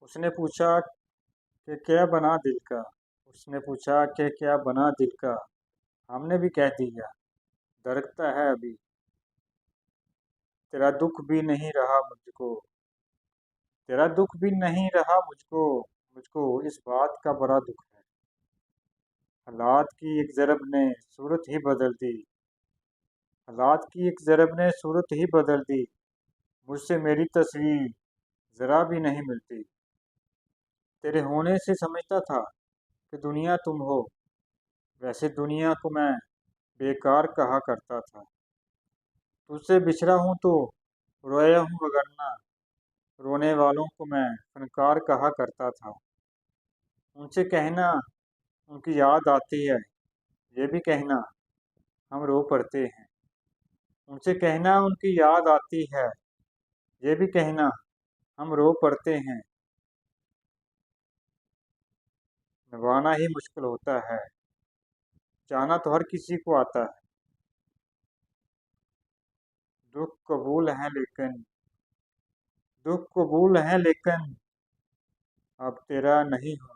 उसने पूछा कि क्या बना दिल का। उसने पूछा कि क्या बना दिल का। हमने भी कह दिया, धड़कता है अभी। तेरा दुख भी नहीं रहा मुझको। तेरा दुख भी नहीं रहा मुझको। मुझको इस बात का बड़ा दुख है। हालात की एक ज़रब ने सूरत ही बदल दी। हालात की एक ज़रब ने सूरत ही बदल दी। मुझसे मेरी तस्वीर ज़रा भी नहीं मिलती। तेरे होने से समझता था कि दुनिया तुम हो। वैसे दुनिया को मैं बेकार कहा करता था। तुझसे बिछड़ा हूँ तो रोया हूँ वगरना। रोने वालों को मैं फनकार कहा करता था। उनसे कहना उनकी याद आती है, ये भी कहना हम रो पड़ते हैं। उनसे कहना उनकी याद आती है, ये भी कहना हम रो पड़ते हैं। निभाना ही मुश्किल होता है, चाहना तो हर किसी को आता है। दुख कबूल है लेकिन दुख कबूल है लेकिन अब तेरा नहीं हूँ।